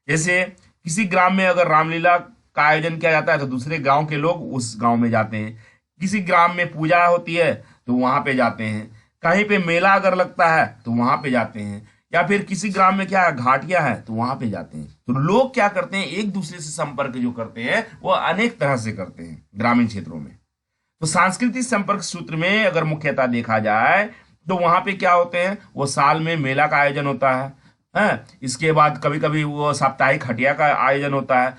Speaker 1: जैसे किसी ग्राम में अगर रामलीला का आयोजन किया जाता है तो दूसरे गांव के लोग उस गांव में जाते हैं। किसी ग्राम में पूजा होती है तो वहां पे जाते हैं। कहीं पे मेला अगर लगता है तो वहां पे जाते हैं। या फिर किसी ग्राम में क्या घाटिया है तो वहां पे जाते हैं। तो लोग क्या करते हैं, एक दूसरे से संपर्क जो करते हैं वो अनेक तरह से करते हैं ग्रामीण क्षेत्रों में। तो सांस्कृतिक संपर्क सूत्र में अगर मुख्यतः देखा जाए तो वहां पे क्या होते हैं, वो साल में मेला का आयोजन होता है। इसके बाद कभी कभी वो साप्ताहिक हटिया का आयोजन होता है।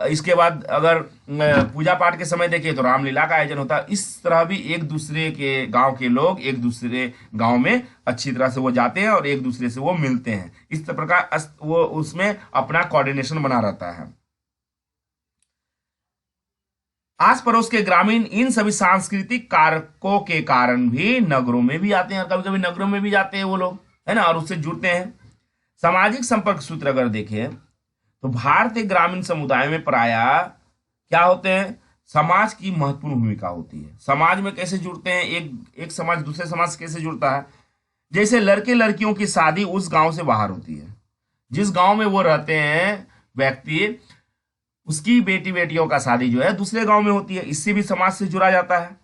Speaker 1: इसके बाद अगर पूजा पाठ के समय देखिए तो रामलीला का आयोजन होता है। इस तरह भी एक दूसरे के गांव के लोग एक दूसरे गांव में अच्छी तरह से वो जाते हैं और एक दूसरे से वो मिलते हैं। इस प्रकार वो उसमें अपना कोऑर्डिनेशन बना रहता है। आस पड़ोस के ग्रामीण इन सभी सांस्कृतिक कारकों के कारण भी नगरों में भी आते हैं और कभी कभी नगरों में भी जाते हैं वो लोग, है ना, और उससे जुड़ते हैं। सामाजिक संपर्क सूत्र अगर देखें तो भारतीय ग्रामीण समुदाय में प्रायः क्या होते हैं, समाज की महत्वपूर्ण भूमिका होती है। समाज में कैसे जुड़ते हैं, एक समाज दूसरे समाज से कैसे जुड़ता है। जैसे लड़के लड़कियों की शादी उस गांव से बाहर होती है, जिस गांव में वो रहते हैं व्यक्ति, उसकी बेटी बेटियों का शादी जो है दूसरे गांव में होती है। इससे भी समाज से जुड़ा जाता है।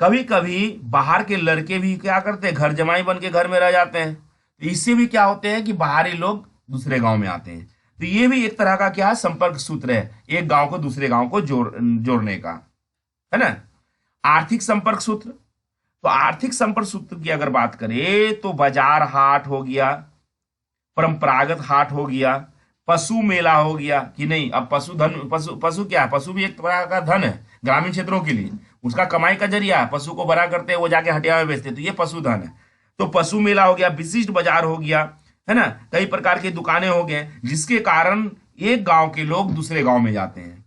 Speaker 1: कभी कभी बाहर के लड़के भी क्या करते हैं, घर जमाई बन के घर में रह जाते हैं। तो इससे भी क्या होते हैं कि बाहरी लोग दूसरे गांव में आते हैं। तो ये भी एक तरह का क्या संपर्क सूत्र है, एक गांव को दूसरे गांव को जोड़ने का, है ना। आर्थिक संपर्क सूत्र, तो आर्थिक संपर्क सूत्र की अगर बात करें तो बाजार हाट हो गया, परंपरागत हाट हो गया, पशु मेला हो गया कि नहीं। अब पशु क्या है, पशु भी एक तरह का धन है ग्रामीण क्षेत्रों के लिए, उसका कमाई का जरिया है। पशु को बड़ा करते हैं, वो जाके हटिया में बेचते हैं, तो ये पशुधन है। तो पशु मेला हो गया, विशिष्ट बाजार हो गया, है ना, कई प्रकार की दुकानें हो गए, जिसके कारण एक गांव के लोग दूसरे गांव में जाते हैं,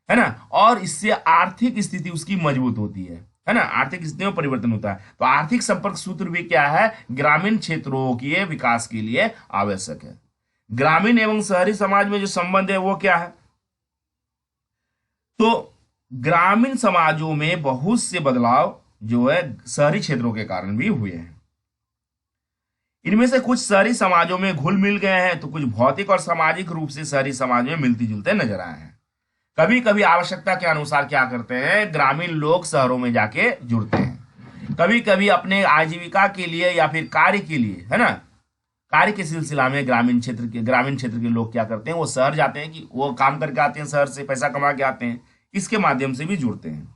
Speaker 1: है ना, और इससे आर्थिक स्थिति उसकी मजबूत होती है ना, आर्थिक स्थिति में परिवर्तन होता है। तो आर्थिक संपर्क सूत्र भी क्या है, ग्रामीण क्षेत्रों के विकास के लिए आवश्यक है। ग्रामीण एवं शहरी समाज में जो संबंध है वो क्या है, तो ग्रामीण समाजों में बहुत से बदलाव जो है शहरी क्षेत्रों के कारण भी हुए हैं। इनमें से कुछ शहरी समाजों में घुल मिल गए हैं, तो कुछ भौतिक और सामाजिक रूप से शहरी समाज में मिलते जुलते नजर आए हैं। कभी कभी आवश्यकता के अनुसार क्या करते हैं, ग्रामीण लोग शहरों में जाके जुड़ते हैं, कभी कभी अपने आजीविका के लिए या फिर कार्य के लिए, है ना, कार्य के सिलसिला में ग्रामीण क्षेत्र के लोग क्या करते हैं, वो शहर जाते हैं, कि वो काम करके आते हैं, शहर से पैसा कमा के आते हैं, इसके माध्यम से भी जुड़ते हैं।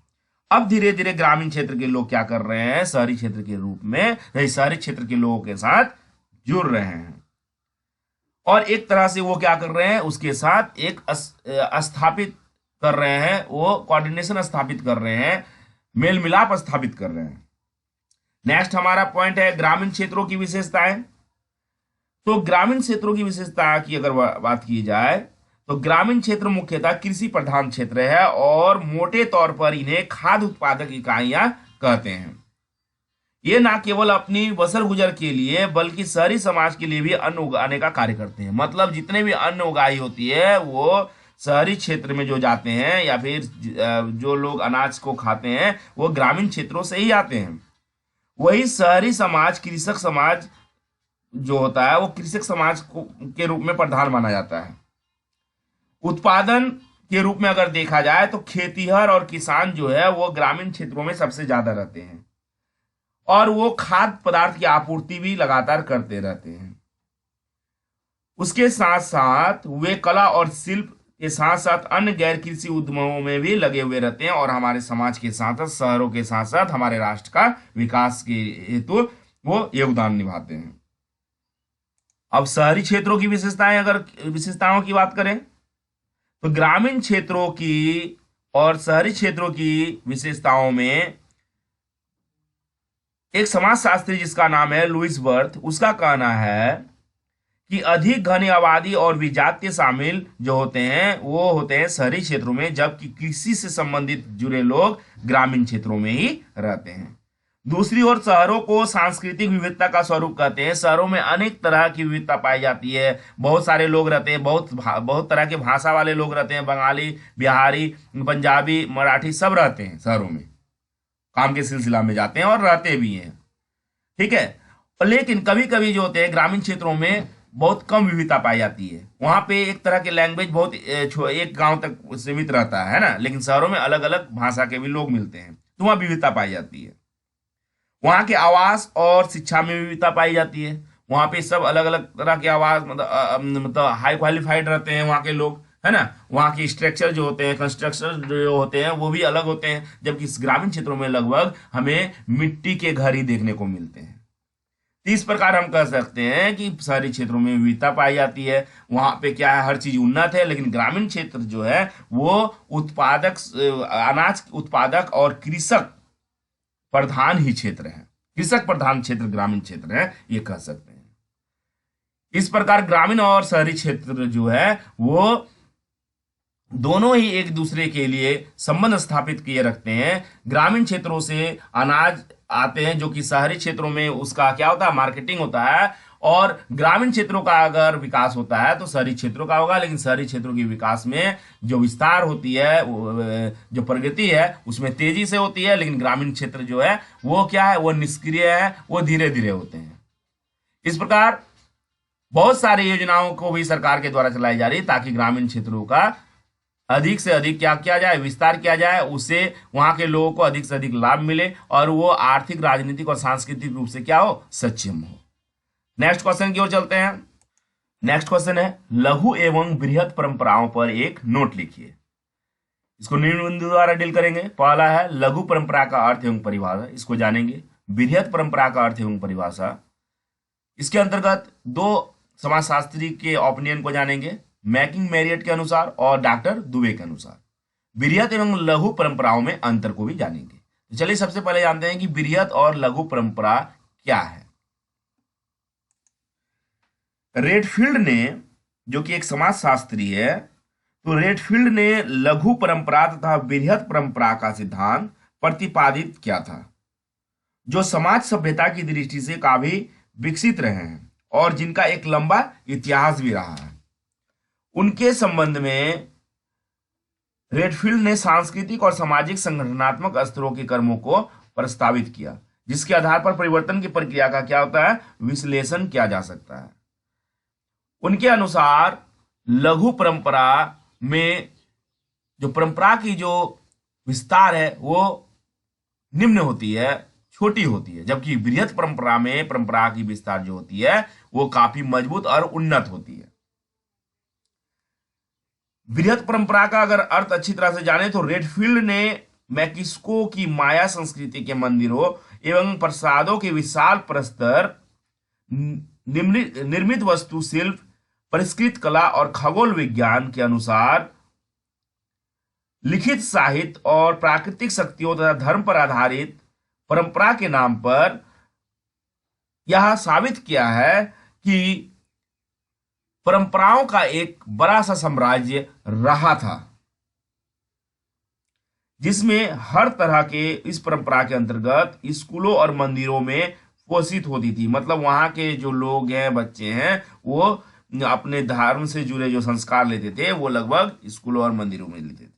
Speaker 1: अब धीरे धीरे ग्रामीण क्षेत्र के लोग क्या कर रहे हैं, शहरी क्षेत्र के रूप में शहरी क्षेत्र के लोगों के साथ जुड़ रहे हैं, और एक तरह से वो क्या कर रहे हैं, उसके साथ एक स्थापित कर रहे हैं, वो कोऑर्डिनेशन स्थापित कर रहे हैं, मेल मिलाप स्थापित कर रहे हैं। नेक्स्ट हमारा पॉइंट है ग्रामीण क्षेत्रों की विशेषताएं। तो ग्रामीण क्षेत्रों की विशेषता की अगर बात की जाए, तो ग्रामीण क्षेत्र मुख्यतः कृषि प्रधान क्षेत्र है, और मोटे तौर पर इन्हें खाद्य उत्पादक इकाइयां कहते हैं। ये ना केवल अपनी बसर गुजर के लिए बल्कि शहरी समाज के लिए भी अन्न उगाने का कार्य करते हैं। मतलब जितने भी अन्न उगाई होती है वो शहरी क्षेत्र में जो जाते हैं, या फिर जो लोग अनाज को खाते हैं वो ग्रामीण क्षेत्रों से ही आते हैं। वही शहरी समाज, कृषक समाज जो होता है वो कृषक समाज के रूप में प्रधान माना जाता है। उत्पादन के रूप में अगर देखा जाए तो खेतीहर और किसान जो है वो ग्रामीण क्षेत्रों में सबसे ज्यादा रहते हैं, और वो खाद्य पदार्थ की आपूर्ति भी लगातार करते रहते हैं। उसके साथ साथ वे कला और शिल्प के साथ साथ अन्य गैर कृषि उद्यमों में भी लगे हुए रहते हैं, और हमारे समाज के साथ साथ शहरों के साथ साथ हमारे राष्ट्र का विकास के हेतु वो योगदान निभाते हैं। अब शहरी क्षेत्रों की विशेषताओं की बात करें, तो ग्रामीण क्षेत्रों की और शहरी क्षेत्रों की विशेषताओं में एक समाजशास्त्री जिसका नाम है लुईस बर्थ, उसका कहना है कि अधिक घनी आबादी और विजातीय शामिल जो होते हैं वो होते हैं शहरी क्षेत्रों में, जबकि कृषि से संबंधित जुड़े लोग ग्रामीण क्षेत्रों में ही रहते हैं। दूसरी ओर शहरों को सांस्कृतिक विविधता का स्वरूप कहते हैं। शहरों में अनेक तरह की विविधता पाई जाती है, बहुत सारे लोग रहते हैं, बहुत तरह के भाषा वाले लोग रहते हैं, बंगाली, बिहारी, पंजाबी, मराठी सब रहते हैं शहरों में, काम के सिलसिला में जाते हैं और रहते भी हैं, ठीक है। लेकिन कभी कभी जो होते हैं ग्रामीण क्षेत्रों में बहुत कम विविधता पाई जाती है, वहां पे एक तरह के लैंग्वेज बहुत एक गांव तक सीमित रहता है ना, लेकिन शहरों में अलग अलग भाषा के भी लोग मिलते हैं, तो वहां विविधता पाई जाती है। वहां के आवास और शिक्षा में विविधता पाई जाती है, वहां पे सब अलग अलग तरह के आवास, मतलब हाई क्वालिफाइड रहते हैं वहां के लोग, है ना। वहां के स्ट्रक्चर जो होते हैं, कंस्ट्रक्शन जो होते हैं वो भी अलग होते हैं, जबकि इस ग्रामीण क्षेत्रों में लगभग हमें मिट्टी के घर ही देखने को मिलते हैं। इस प्रकार हम कह सकते हैं कि शहरी क्षेत्रों में विविधता पाई जाती है, वहां पे क्या है, हर चीज उन्नत है, लेकिन ग्रामीण क्षेत्र जो है वो अनाज उत्पादक और कृषक प्रधान ही क्षेत्र है, कृषक प्रधान क्षेत्र ग्रामीण क्षेत्र है, ये कह सकते हैं। इस प्रकार ग्रामीण और शहरी क्षेत्र जो है वो दोनों ही एक दूसरे के लिए संबंध स्थापित किए रखते हैं। ग्रामीण क्षेत्रों से अनाज आते हैं जो कि शहरी क्षेत्रों में उसका क्या होता है, मार्केटिंग होता है, और ग्रामीण क्षेत्रों का अगर विकास होता है तो शहरी क्षेत्रों का होगा, लेकिन शहरी क्षेत्रों के विकास में जो विस्तार होती है, जो प्रगति है उसमें तेजी से होती है, लेकिन ग्रामीण क्षेत्र जो है वो क्या है, वो निष्क्रिय है, वो धीरे धीरे होते हैं। इस प्रकार बहुत सारी योजनाओं को भी सरकार के द्वारा चलाई जा रही है ताकि ग्रामीण क्षेत्रों का अधिक से अधिक क्या किया जाए, विस्तार किया जाए, उससे वहां के लोगों को अधिक से अधिक लाभ मिले और वो आर्थिक, राजनीतिक और सांस्कृतिक रूप से क्या हो, सक्षम हो। नेक्स्ट क्वेश्चन की ओर चलते हैं। नेक्स्ट क्वेश्चन है लघु एवं बृहद परंपराओं पर एक नोट लिखिए। इसको निम्न बिंदु द्वारा डील करेंगे। पहला है लघु परंपरा का अर्थ एवं परिभाषा, इसको जानेंगे। बृहद परंपरा का अर्थ एवं परिभाषा, इसके अंतर्गत दो समाजशास्त्री के ओपिनियन को जानेंगे, मैकिंग मैरियट के अनुसार और डॉक्टर दुबे के अनुसार। बृहद एवं लघु परंपराओं में अंतर को भी जानेंगे। तो चलिए सबसे पहले जानते हैं कि बृहद और लघु परंपरा क्या है। रेडफील्ड ने, जो कि एक समाजशास्त्री है, तो रेडफील्ड ने लघु परंपरा तथा बृहत परंपरा का सिद्धांत प्रतिपादित किया था, जो समाज सभ्यता की दृष्टि से काफी विकसित रहे हैं और जिनका एक लंबा इतिहास भी रहा है। उनके संबंध में रेडफील्ड ने सांस्कृतिक और सामाजिक संगठनात्मक स्तरों के कर्मों को प्रस्तावित किया, जिसके आधार पर परिवर्तन की प्रक्रिया का क्या होता है, विश्लेषण किया जा सकता है। उनके अनुसार लघु परंपरा में जो परंपरा की जो विस्तार है वो निम्न होती है, छोटी होती है, जबकि बृहत परंपरा में परंपरा की विस्तार जो होती है वो काफी मजबूत और उन्नत होती है। बृहत परंपरा का अगर अर्थ अच्छी तरह से जाने तो रेडफील्ड ने मैक्सिको की माया संस्कृति के मंदिरों एवं प्रसादों के विशाल प्रस्तर, निर्मित वस्तु शिल्प, परिष्कृत कला और खगोल विज्ञान के अनुसार लिखित साहित्य और प्राकृतिक शक्तियों तथा धर्म पर आधारित परंपरा के नाम पर यह साबित किया है कि परंपराओं का एक बड़ा सा साम्राज्य रहा था, जिसमें हर तरह के इस परंपरा के अंतर्गत स्कूलों और मंदिरों में पोषित होती थी। मतलब वहां के जो लोग हैं, बच्चे हैं, वो अपने धर्म से जुड़े जो संस्कार लेते थे वो लगभग स्कूलों और मंदिरों में लेते थे।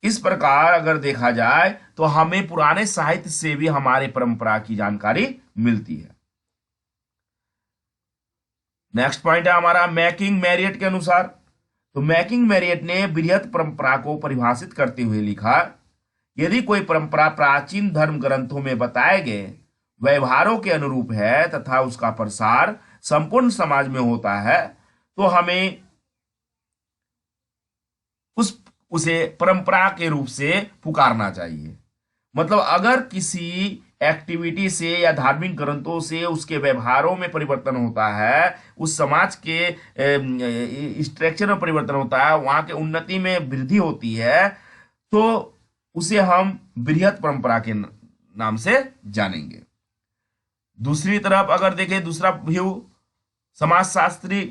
Speaker 1: इस प्रकार अगर देखा जाए तो हमें पुराने साहित्य से भी हमारे परंपरा की जानकारी मिलती है। नेक्स्ट पॉइंट है हमारा मैकिंग मैरियट के अनुसार। तो मैकिंग मैरियट ने बृहत परंपरा को परिभाषित करते हुए लिखा, यदि कोई परंपरा प्राचीन धर्म ग्रंथों में बताए गए व्यवहारों के अनुरूप है तथा उसका प्रसार संपूर्ण समाज में होता है तो हमें उसे परंपरा के रूप से पुकारना चाहिए। मतलब अगर किसी एक्टिविटी से या धार्मिक ग्रंथों से उसके व्यवहारों में परिवर्तन होता है, उस समाज के स्ट्रक्चर में परिवर्तन होता है, वहां के उन्नति में वृद्धि होती है, तो उसे हम बृहत परंपरा के नाम से जानेंगे। दूसरी तरफ अगर देखें, दूसरा व्यू समाजशास्त्री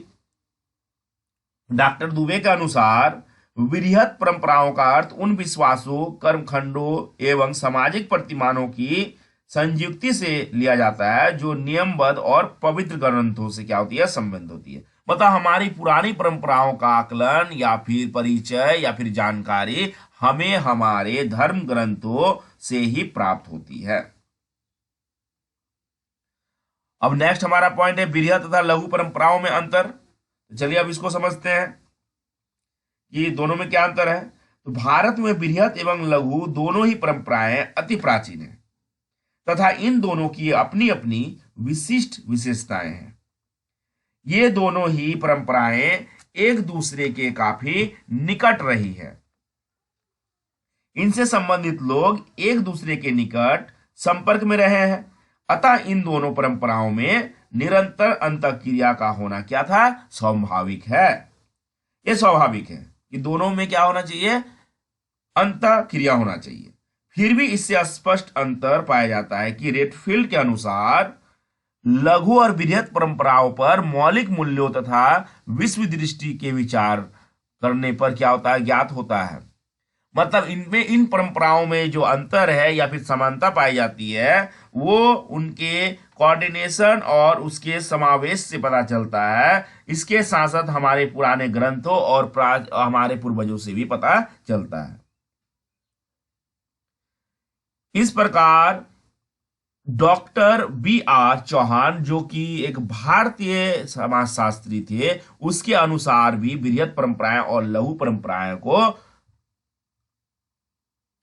Speaker 1: डॉक्टर दुबे के अनुसार बृहत परंपराओं का अर्थ उन विश्वासों, कर्मखंडों एवं सामाजिक प्रतिमानों की संयुक्ति से लिया जाता है जो नियमबद्ध और पवित्र ग्रंथों से क्या होती है, संबंध होती है। मतलब हमारी पुरानी परंपराओं का आकलन या फिर परिचय या फिर जानकारी हमें हमारे धर्म ग्रंथों से ही प्राप्त होती है। अब नेक्स्ट हमारा पॉइंट है बृहत तथा लघु परंपराओं में अंतर। चलिए अब इसको समझते हैं कि दोनों में क्या अंतर है। तो भारत में बृहत एवं लघु दोनों ही परंपराएं अति प्राचीन है तथा इन दोनों की अपनी अपनी विशिष्ट विशेषताएं हैं। ये दोनों ही परंपराएं एक दूसरे के काफी निकट रही है। इनसे संबंधित लोग एक दूसरे के निकट संपर्क में रहे हैं, अतः इन दोनों परंपराओं में निरंतर अंतःक्रिया का होना क्या था, स्वाभाविक है। यह स्वाभाविक है कि दोनों में क्या होना चाहिए, अंतःक्रिया होना चाहिए। फिर भी इससे स्पष्ट अंतर पाया जाता है कि रेडफील्ड के अनुसार लघु और बृहत परंपराओं पर मौलिक मूल्यों तथा विश्व दृष्टि के विचार करने पर क्या होता है, ज्ञात होता है। मतलब इनमें, इन परंपराओं में जो अंतर है या फिर समानता पाई जाती है वो उनके कोऑर्डिनेशन और उसके समावेश से पता चलता है। इसके साथ साथ हमारे पुराने ग्रंथों और हमारे पूर्वजों से भी पता चलता है। इस प्रकार डॉक्टर B.R. चौहान, जो कि एक भारतीय समाजशास्त्री थे, उसके अनुसार भी बृहत परंपराएं और लघु परंपराएं को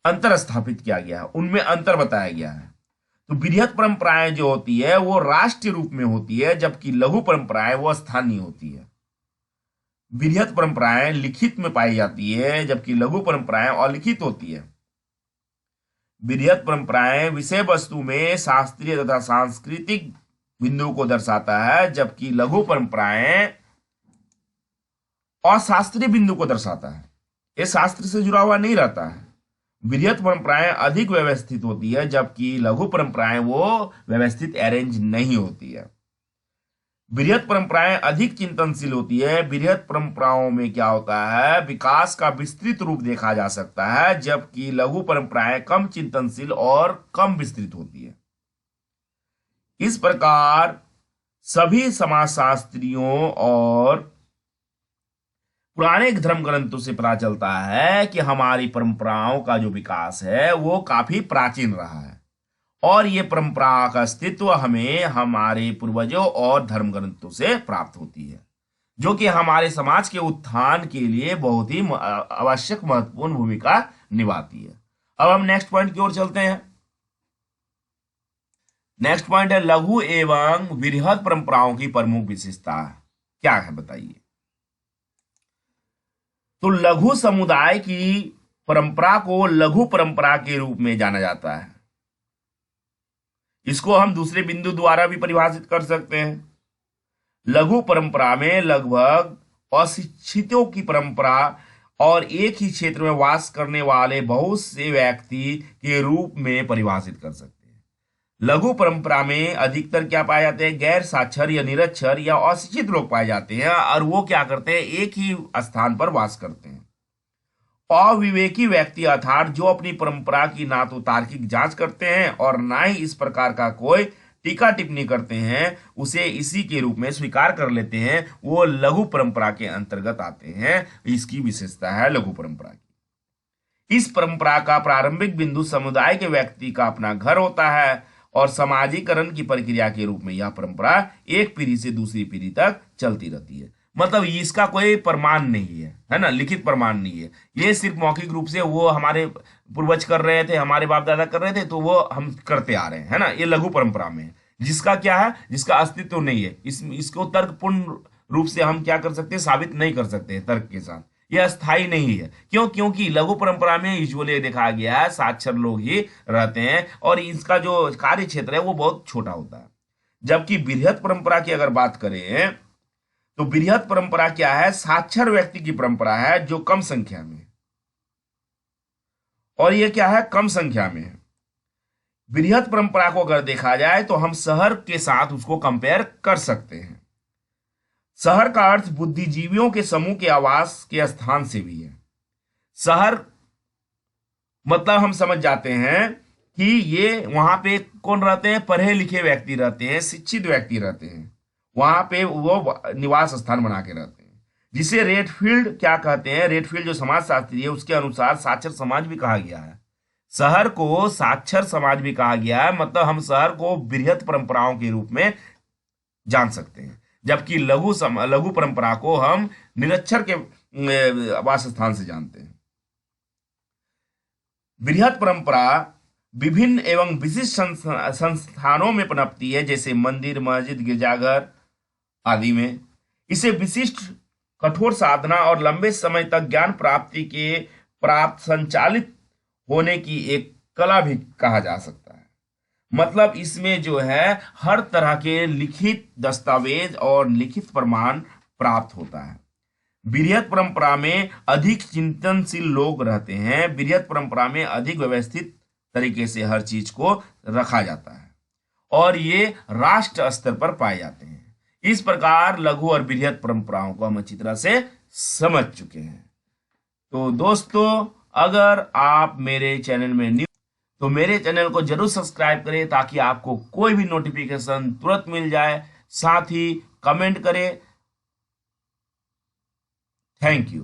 Speaker 1: अंतर स्थापित किया गया है, उनमें अंतर बताया गया है। तो बृहत परंपराएं जो होती है वो राष्ट्रीय रूप में होती है, जबकि लघु परंपराएं वो स्थानीय होती है। बृहत परंपराएं लिखित में पाई जाती है, जबकि लघु परंपराएं अलिखित होती है। बृहत परंपराएं विषय वस्तु में शास्त्रीय तथा सांस्कृतिक बिंदु को दर्शाता है, जबकि लघु परंपराएं अशास्त्रीय बिंदु को दर्शाता है, ये शास्त्र से जुड़ा हुआ नहीं रहता है। बृहत परंपराएं अधिक व्यवस्थित होती है, जबकि लघु परंपराएं वो व्यवस्थित अरेंज नहीं होती है। बृहत परंपराएं अधिक चिंतनशील होती है। बृहत परंपराओं में क्या होता है, विकास का विस्तृत रूप देखा जा सकता है, जबकि लघु परंपराएं कम चिंतनशील और कम विस्तृत होती है। इस प्रकार सभी समाजशास्त्रियों और पुराने धर्म ग्रंथों से पता चलता है कि हमारी परंपराओं का जो विकास है वो काफी प्राचीन रहा है, और ये परंपरा का अस्तित्व हमें हमारे पूर्वजों और धर्म ग्रंथों से प्राप्त होती है, जो कि हमारे समाज के उत्थान के लिए बहुत ही आवश्यक महत्वपूर्ण भूमिका निभाती है। अब हम नेक्स्ट पॉइंट की ओर चलते हैं। नेक्स्ट पॉइंट है लघु एवं बृहत परंपराओं की प्रमुख विशेषता क्या है, बताइए। तो लघु समुदाय की परंपरा को लघु परंपरा के रूप में जाना जाता है। इसको हम दूसरे बिंदु द्वारा भी परिभाषित कर सकते हैं। लघु परंपरा में लगभग अशिक्षितों की परंपरा और एक ही क्षेत्र में वास करने वाले बहुत से व्यक्ति के रूप में परिभाषित कर सकते हैं। लघु परंपरा में अधिकतर क्या पाए जाते हैं, गैर साक्षर या निरक्षर या अशिक्षित लोग पाए जाते हैं, और वो क्या करते हैं, एक ही स्थान पर वास करते हैं। अविवेकी व्यक्ति अर्थात जो अपनी परंपरा की ना तो तार्किक जांच करते हैं और ना ही इस प्रकार का कोई टीका टिप्पणी करते हैं, उसे इसी के रूप में स्वीकार कर लेते हैं, वो लघु परंपरा के अंतर्गत आते हैं। इसकी विशेषता है लघु परंपरा की। इस परंपरा का प्रारंभिक बिंदु समुदाय के व्यक्ति का अपना घर होता है, और समाजीकरण की प्रक्रिया के रूप में यह परंपरा एक पीढ़ी से दूसरी पीढ़ी तक चलती रहती है। मतलब इसका कोई प्रमाण नहीं है ना, लिखित प्रमाण नहीं है, ये सिर्फ मौखिक रूप से वो हमारे पूर्वज कर रहे थे, हमारे बाप दादा कर रहे थे, तो वो हम करते आ रहे हैं, है ना। ये लघु परंपरा में है, जिसका क्या है, जिसका अस्तित्व नहीं है। इसको तर्कपूर्ण रूप से हम क्या कर सकते हैं, साबित नहीं कर सकते तर्क के साथ। यह अस्थाई नहीं है। क्यों? क्योंकि लघु परंपरा में यूजुअली देखा गया है साक्षर लोग ही रहते हैं, और इसका जो कार्य क्षेत्र है वो बहुत छोटा होता है। जबकि बृहत परंपरा की अगर बात करें तो बृहत परंपरा क्या है, साक्षर व्यक्ति की परंपरा है जो कम संख्या में, और ये क्या है, कम संख्या में है। बृहत परंपरा को अगर देखा जाए तो हम शहर के साथ उसको कंपेयर कर सकते हैं। शहर का अर्थ बुद्धिजीवियों के समूह के आवास के स्थान से भी है। शहर मतलब हम समझ जाते हैं कि ये वहां पे कौन रहते हैं, पढ़े लिखे व्यक्ति रहते हैं, शिक्षित व्यक्ति रहते हैं, वहां पे वो निवास स्थान बना के रहते हैं, जिसे रेडफील्ड क्या कहते हैं। रेडफील्ड जो समाजशास्त्री है उसके अनुसार साक्षर समाज भी कहा गया है। शहर को साक्षर समाज भी कहा गया है, मतलब हम शहर को बृहत परंपराओं के रूप में जान सकते हैं, जबकि लघु परंपरा को हम निरक्षर के वास स्थान से जानते हैं। बृहत परंपरा विभिन्न एवं विशिष्ट संस्थानों में पनपती है, जैसे मंदिर, मस्जिद, गिरजाघर आदि में। इसे विशिष्ट कठोर साधना और लंबे समय तक ज्ञान प्राप्ति के प्राप्त संचालित होने की एक कला भी कहा जा सकता है। मतलब इसमें जो है हर तरह के लिखित दस्तावेज और लिखित प्रमाण प्राप्त होता है। बृहत परंपरा में अधिक चिंतनशील लोग रहते हैं। बृहत परंपरा में अधिक व्यवस्थित तरीके से हर चीज को रखा जाता है, और ये राष्ट्र स्तर पर पाए जाते हैं। इस प्रकार लघु और बृहत परंपराओं को हम अच्छी तरह से समझ चुके हैं। तो दोस्तों, अगर आप मेरे चैनल में न्यू तो मेरे चैनल को जरूर सब्सक्राइब करें, ताकि आपको कोई भी नोटिफिकेशन तुरंत मिल जाए। साथ ही कमेंट करें। Thank you.